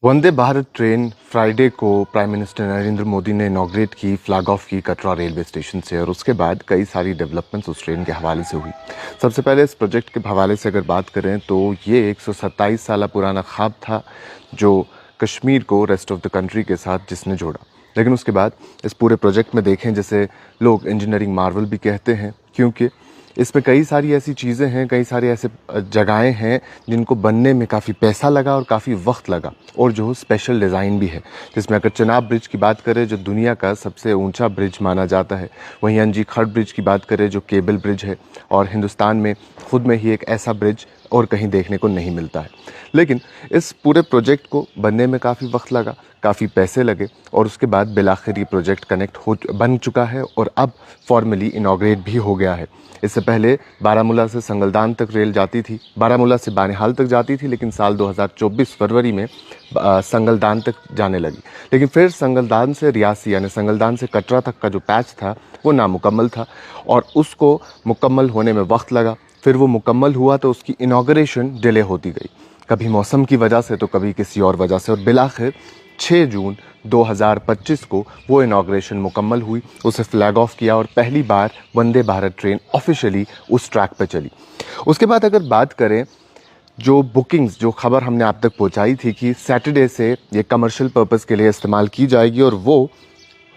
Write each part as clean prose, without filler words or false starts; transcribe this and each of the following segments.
Vande Bharat train Friday को prime minister Narendra Modi ने inaugurate की, फ्लैग ऑफ की कटरा रेलवे स्टेशन से। और उसके बाद कई सारी डेवलपमेंट्स उस ट्रेन के हवाले से हुई। सबसे पहले इस प्रोजेक्ट के हवाले से अगर बात करें तो ये 127 साल पुराना ख्वाब था जो कश्मीर को रेस्ट ऑफ द कंट्री के साथ जिसने जोड़ा। लेकिन उसके बाद इस पूरे प्रोजेक्ट में देखें, जैसे लोग इंजीनियरिंग मार्वल भी कहते हैं, क्योंकि इसमें कई सारी ऐसी चीज़ें हैं, कई सारे ऐसे जगहें हैं जिनको बनने में काफ़ी पैसा लगा और काफ़ी वक्त लगा, और जो स्पेशल डिज़ाइन भी है। जिसमें अगर चनाब ब्रिज की बात करें जो दुनिया का सबसे ऊंचा ब्रिज माना जाता है, वहीं अंजी खड़ ब्रिज की बात करें जो केबल ब्रिज है, और हिंदुस्तान में खुद में ही एक ऐसा ब्रिज और कहीं देखने को नहीं मिलता है। लेकिन इस पूरे प्रोजेक्ट को बनने में काफ़ी वक्त लगा, काफ़ी पैसे लगे, और उसके बाद बिलाखिर ये प्रोजेक्ट बन चुका है और अब फॉर्मली इनॉग्रेट भी हो गया है। इससे पहले बारामूला से संगलदान तक रेल जाती थी, बारामूला से बानिहाल तक जाती थी, लेकिन साल 2024 फरवरी में संगलदान तक जाने लगी। लेकिन फिर संगलदान से रियासी यानी संगलदान से कटरा तक का जो पैच था वो नामुकम्मल था, और उसको मुकम्मल होने में वक्त लगा। फिर वो मुकम्मल हुआ तो उसकी इनॉग्रेशन डिले होती गई, कभी मौसम की वजह से तो कभी किसी और वजह से, और बिलाखिर 6 जून 2025 को वो इनॉग्रेशन मुकम्मल हुई, उसे फ्लैग ऑफ किया और पहली बार वंदे भारत ट्रेन ऑफिशियली उस ट्रैक पर चली। उसके बाद अगर बात करें जो बुकिंग्स, जो खबर हमने आप तक पहुंचाई थी कि सैटरडे से ये कमर्शियल पर्पस के लिए इस्तेमाल की जाएगी, और वो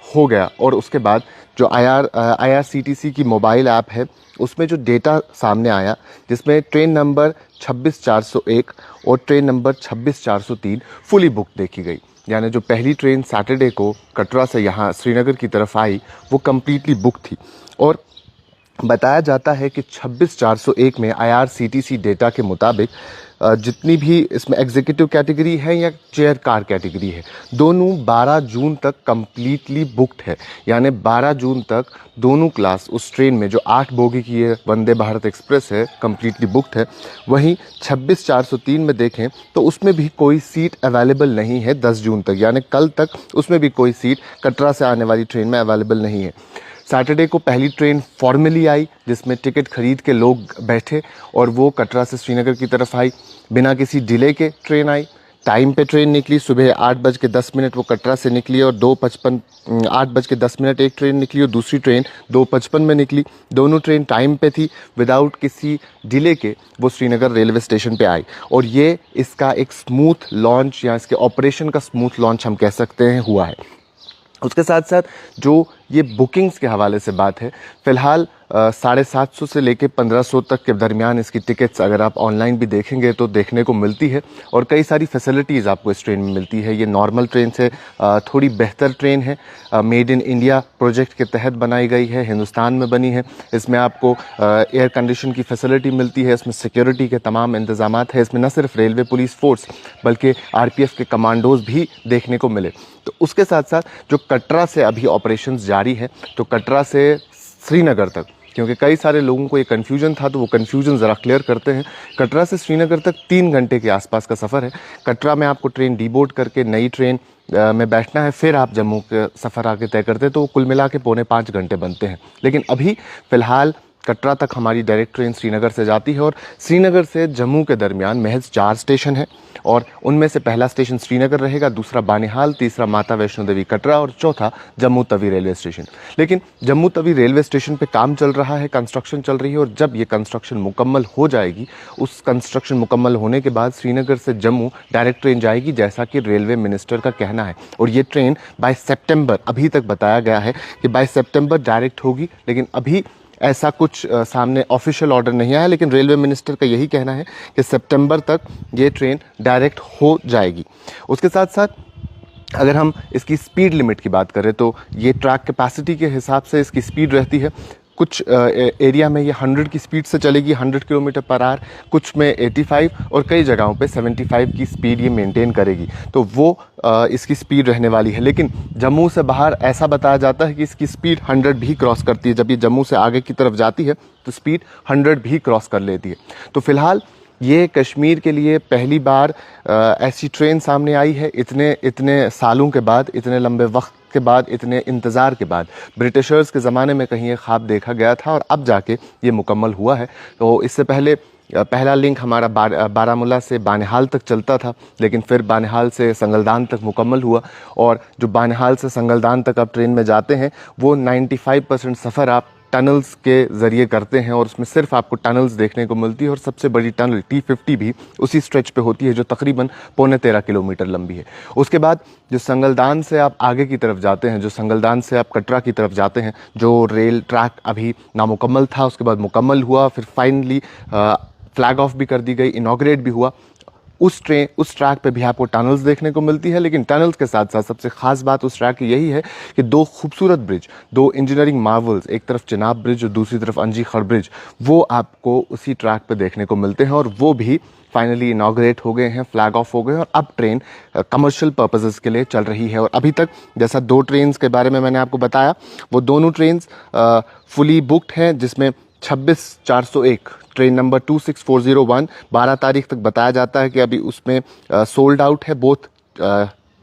हो गया। और उसके बाद जो IRCTC की मोबाइल ऐप है उसमें जो डेटा सामने आया, जिसमें ट्रेन नंबर 26401 और ट्रेन नंबर 26403 फुली बुक देखी गई। यानी जो पहली ट्रेन सैटरडे को कटरा से यहाँ श्रीनगर की तरफ आई वो कम्प्लीटली बुक थी। और बताया जाता है कि 26401 में IRCTC डेटा के मुताबिक जितनी भी इसमें एग्जीक्यूटिव कैटेगरी है या चेयर कार कैटेगरी है, दोनों 12 जून तक कम्प्लीटली बुक्ड है। यानी 12 जून तक दोनों क्लास उस ट्रेन में जो 8 बोगी की ये वंदे भारत एक्सप्रेस है कम्प्लीटली बुक्ड है। वहीं 26403 में देखें तो उसमें भी कोई सीट अवेलेबल नहीं है 10 जून तक, यानी कल तक उसमें भी कोई सीट कटरा से आने वाली ट्रेन में अवेलेबल नहीं है। सैटरडे को पहली ट्रेन फॉर्मली आई जिसमें टिकट खरीद के लोग बैठे, और वो कटरा से श्रीनगर की तरफ आई बिना किसी डिले के। ट्रेन आई, टाइम पे ट्रेन निकली, सुबह 8:10 वो कटरा से निकली, और 8:10 एक ट्रेन निकली और दूसरी ट्रेन 2:55 में निकली। दोनों ट्रेन टाइम पे थी, विदाउट किसी डिले के वो श्रीनगर रेलवे स्टेशन पे आई। और ये इसका एक स्मूथ लॉन्च या इसके ऑपरेशन का स्मूथ लॉन्च हम कह सकते हैं हुआ है। उसके साथ साथ जो ये बुकिंग्स के हवाले से बात है, फ़िलहाल 750 से लेके 1500 तक के दरमियान इसकी टिकट्स अगर आप ऑनलाइन भी देखेंगे तो देखने को मिलती है, और कई सारी फैसिलिटीज़ आपको इस ट्रेन में मिलती है। ये नॉर्मल ट्रेन से थोड़ी बेहतर ट्रेन है, मेड इन इंडिया प्रोजेक्ट के तहत बनाई गई है, हिंदुस्तान में बनी है। इसमें आपको एयर कंडीशन की फैसिलिटी मिलती है, इसमें सिक्योरिटी के तमाम इंतजामात है। इसमें न सिर्फ रेलवे पुलिस फोर्स बल्कि RPF के कमांडोज भी देखने को मिले। तो उसके साथ साथ जो कटरा से अभी ऑपरेशंस जारी है, तो कटरा से श्रीनगर तक, क्योंकि कई सारे लोगों को ये कन्फ्यूजन था तो वो कन्फ्यूजन ज़रा क्लियर करते हैं। कटरा से श्रीनगर तक 3 घंटे के आसपास का सफ़र है। कटरा में आपको ट्रेन डीबोर्ड करके नई ट्रेन में बैठना है, फिर आप जम्मू का सफ़र आगे तय करते हैं, तो कुल मिला के 4.25 घंटे बनते हैं। लेकिन अभी फ़िलहाल कटरा तक हमारी डायरेक्ट ट्रेन श्रीनगर से जाती है, और श्रीनगर से जम्मू के दरमियान महज 4 स्टेशन हैं, और उनमें से पहला स्टेशन श्रीनगर रहेगा, दूसरा बानिहाल, तीसरा माता वैष्णो देवी कटरा, और चौथा जम्मू तवी रेलवे स्टेशन। लेकिन जम्मू तवी रेलवे स्टेशन पे काम चल रहा है, कंस्ट्रक्शन चल रही है, और जब ये कंस्ट्रक्शन मुकम्मल हो जाएगी, उस कंस्ट्रक्शन मुकम्मल होने के बाद श्रीनगर से जम्मू डायरेक्ट ट्रेन जाएगी, जैसा कि रेलवे मिनिस्टर का कहना है। और ये ट्रेन बाय सितंबर, अभी तक बताया गया है कि बाय सितंबर डायरेक्ट होगी, लेकिन अभी ऐसा कुछ सामने ऑफिशियल ऑर्डर नहीं आया। लेकिन रेलवे मिनिस्टर का यही कहना है कि सितंबर तक ये ट्रेन डायरेक्ट हो जाएगी। उसके साथ साथ अगर हम इसकी स्पीड लिमिट की बात करें तो ये ट्रैक कैपेसिटी के हिसाब से इसकी स्पीड रहती है। कुछ एरिया में ये 100 की स्पीड से चलेगी, 100 किलोमीटर पर आवर, कुछ में 85, और कई जगहों पे 75 की स्पीड ये मेंटेन करेगी। तो वो इसकी स्पीड रहने वाली है। लेकिन जम्मू से बाहर ऐसा बताया जाता है कि इसकी स्पीड 100 भी क्रॉस करती है। जब ये जम्मू से आगे की तरफ जाती है तो स्पीड 100 भी क्रॉस कर लेती है। तो फिलहाल ये कश्मीर के लिए पहली बार ऐसी ट्रेन सामने आई है, इतने सालों के बाद, इतने लंबे वक्त के बाद, इतने इंतज़ार के बाद। ब्रिटिशर्स के ज़माने में कहीं ये ख्वाब देखा गया था और अब जाके ये मुकम्मल हुआ है। तो इससे पहले पहला लिंक हमारा बारामूला से बानिहाल तक चलता था, लेकिन फिर बानिहाल से संगलदान तक मुकम्मल हुआ। और जो बानिहाल से संगलदान तक आप ट्रेन में जाते हैं वो 95% सफ़र आप टनल्स के ज़रिए करते हैं, और उसमें सिर्फ आपको टनल्स देखने को मिलती है। और सबसे बड़ी टनल T50 भी उसी स्ट्रेच पे होती है, जो तकरीबन 13.25 किलोमीटर लंबी है। उसके बाद जो संगलदान से आप आगे की तरफ जाते हैं, जो संगलदान से आप कटरा की तरफ जाते हैं, जो रेल ट्रैक अभी नामुकम्मल था, उसके बाद मुकम्मल हुआ, फिर फाइनली फ्लैग ऑफ भी कर दी गई, इनॉग्रेट भी हुआ। उस ट्रैक पे भी आपको टनल्स देखने को मिलती है। लेकिन टनल्स के साथ साथ सबसे खास बात उस ट्रैक की यही है कि दो खूबसूरत ब्रिज, दो इंजीनियरिंग मार्वल्स, एक तरफ चिनाब ब्रिज और दूसरी तरफ अंजी खड़ ब्रिज, वो आपको उसी ट्रैक पे देखने को मिलते हैं। और वो भी फाइनली इनॉग्रेट हो गए हैं, फ्लैग ऑफ हो गए हैं, और अब ट्रेन कमर्शियल पर्पसेस के लिए चल रही है। और अभी तक जैसा 2 ट्रेन्स के बारे में मैंने आपको बताया, वो दोनों ट्रेन्स फुली बुकड हैं, जिसमें 26/401 ट्रेन नंबर 26401 12 तारीख तक बताया जाता है कि अभी उसमें सोल्ड आउट है। बोथ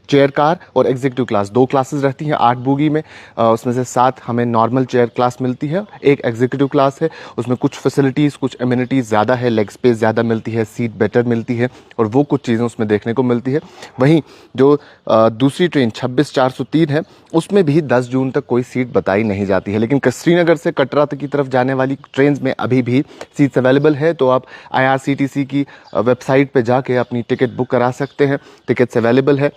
चेयर कार और एग्जीक्यूटिव क्लास, 2 क्लासेस रहती हैं 8 बोगी में। उसमें से 7 हमें नॉर्मल चेयर क्लास मिलती है, एक एग्जीक्यूटिव क्लास है। उसमें कुछ फैसिलिटीज़, कुछ एमिनिटीज़ ज़्यादा है, लेग स्पेस ज़्यादा मिलती है, सीट बेटर मिलती है, और वो कुछ चीज़ें उसमें देखने को मिलती है। वहीं जो दूसरी ट्रेन 26/403 है, उसमें भी 10 जून तक कोई सीट बताई नहीं जाती है। लेकिन श्रीनगर से कटरा तक की तरफ जाने वाली ट्रेन में अभी भी सीट्स अवेलेबल है, तो आप IRCTC की वेबसाइट पे जाके अपनी टिकट बुक करा सकते हैं। टिकट्स अवेलेबल है।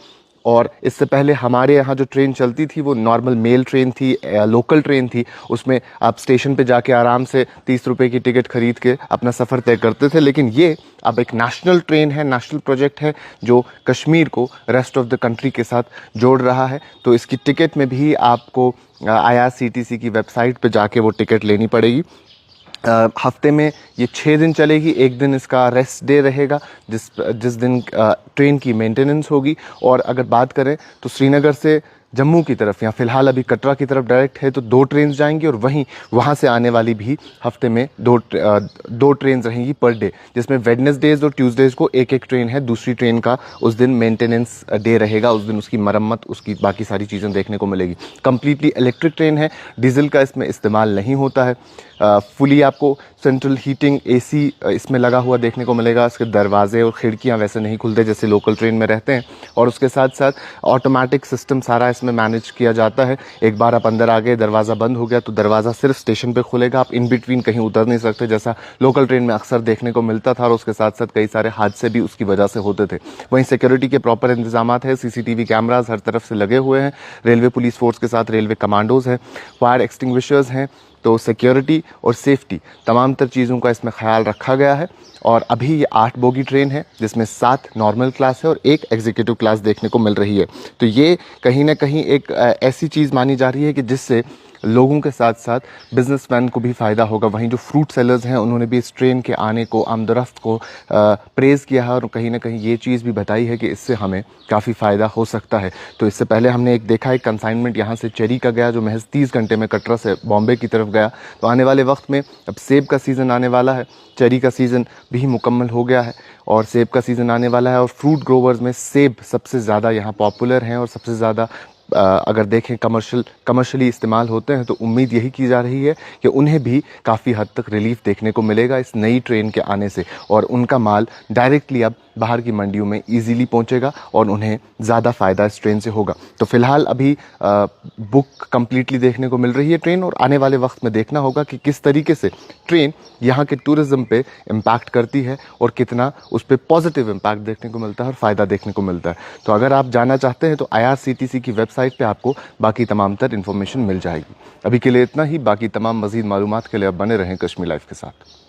और इससे पहले हमारे यहाँ जो ट्रेन चलती थी वो नॉर्मल मेल ट्रेन थी, लोकल ट्रेन थी। उसमें आप स्टेशन पे जाके आराम से 30 रुपए की टिकट खरीद के अपना सफ़र तय करते थे। लेकिन ये अब एक नेशनल ट्रेन है, नेशनल प्रोजेक्ट है, जो कश्मीर को रेस्ट ऑफ द कंट्री के साथ जोड़ रहा है। तो इसकी टिकट में भी आपको IRCTC की वेबसाइट पे जाके वो टिकट लेनी पड़ेगी। हफ्ते में ये 6 दिन चलेगी, एक दिन इसका रेस्ट डे रहेगा, जिस दिन ट्रेन की मेंटेनेंस होगी। और अगर बात करें तो श्रीनगर से जम्मू की तरफ, या फिलहाल अभी कटरा की तरफ डायरेक्ट है, तो 2 ट्रेन जाएंगी, और वहीं वहाँ से आने वाली भी हफ्ते में 2 ट्रेन रहेंगी पर डे, जिसमें वेडनेसडेज और ट्यूसडेज को एक ट्रेन है। दूसरी ट्रेन का उस दिन मेंटेनेंस डे रहेगा, उस दिन उसकी मरम्मत, उसकी बाकी सारी चीज़ें देखने को मिलेगी। कम्प्लीटली इलेक्ट्रिक ट्रेन है, डीजल का इसमें इस्तेमाल नहीं होता है। फुली आपको सेंट्रल हीटिंग AC इसमें लगा हुआ देखने को मिलेगा। इसके दरवाजे और खिड़कियाँ वैसे नहीं खुलते जैसे लोकल ट्रेन में रहते हैं। और उसके साथ साथ ऑटोमेटिक सिस्टम सारा इसमें मैनेज किया जाता है। एक बार आप अंदर आ गए, दरवाज़ा बंद हो गया, तो दरवाज़ा सिर्फ स्टेशन पे खुलेगा, आप इन बिटवीन कहीं उतर नहीं सकते, जैसा लोकल ट्रेन में अक्सर देखने को मिलता था। और उसके साथ साथ कई सारे हादसे भी उसकी वजह से होते थे। वहीं सिक्योरिटी के प्रॉपर इंतजाम है, CCTV कैमराज हर तरफ से लगे हुए हैं। रेलवे पुलिस फोर्स के साथ रेलवे कमांडोज हैं, फायर एक्सटिंग्विशर्स हैं। तो सिक्योरिटी और सेफ्टी तमाम तर चीज़ों का इसमें ख्याल रखा गया है। और अभी ये 8 बोगी ट्रेन है, जिसमें 7 नॉर्मल क्लास है और 1 एग्जीक्यूटिव क्लास देखने को मिल रही है। तो ये कहीं ना कहीं एक ऐसी चीज़ मानी जा रही है कि जिससे लोगों के साथ साथ बिजनेसमैन को भी फ़ायदा होगा। वहीं जो फ्रूट सेलर्स हैं, उन्होंने भी इस ट्रेन के आने को, आमदरफ्त को प्रेज़ किया है, और कहीं ना कहीं ये चीज़ भी बताई है कि इससे हमें काफ़ी फ़ायदा हो सकता है। तो इससे पहले हमने एक देखा, एक कंसाइनमेंट यहाँ से चेरी का गया, जो महज 30 घंटे में कटरा से बॉम्बे की तरफ गया। तो आने वाले वक्त में अब सेब का सीज़न आने वाला है, चेरी का सीज़न भी मुकम्मल हो गया है, और सेब का सीज़न आने वाला है। और फ्रूट ग्रोवर्स में सेब सबसे ज़्यादा यहाँ पॉपुलर हैं, और सबसे ज़्यादा अगर देखें कमर्शियली इस्तेमाल होते हैं। तो उम्मीद यही की जा रही है कि उन्हें भी काफ़ी हद तक रिलीफ देखने को मिलेगा इस नई ट्रेन के आने से, और उनका माल डायरेक्टली अब बाहर की मंडियों में इजीली पहुंचेगा, और उन्हें ज़्यादा फ़ायदा इस ट्रेन से होगा। तो फ़िलहाल अभी बुक कम्प्लीटली देखने को मिल रही है ट्रेन, और आने वाले वक्त में देखना होगा कि किस तरीके से ट्रेन यहाँ के टूरिज़्म पे इम्पैक्ट करती है, और कितना उस पर पॉजिटिव इम्पैक्ट देखने को मिलता है और फ़ायदा देखने को मिलता है। तो अगर आप जाना चाहते हैं तो IRCTC की वेबसाइट पे आपको बाकी तमाम तर इन्फॉर्मेशन मिल जाएगी। अभी के लिए इतना ही। बाकी तमाम मज़ीद मालूमात के लिए आप बने रहें कश्मीर लाइव के साथ।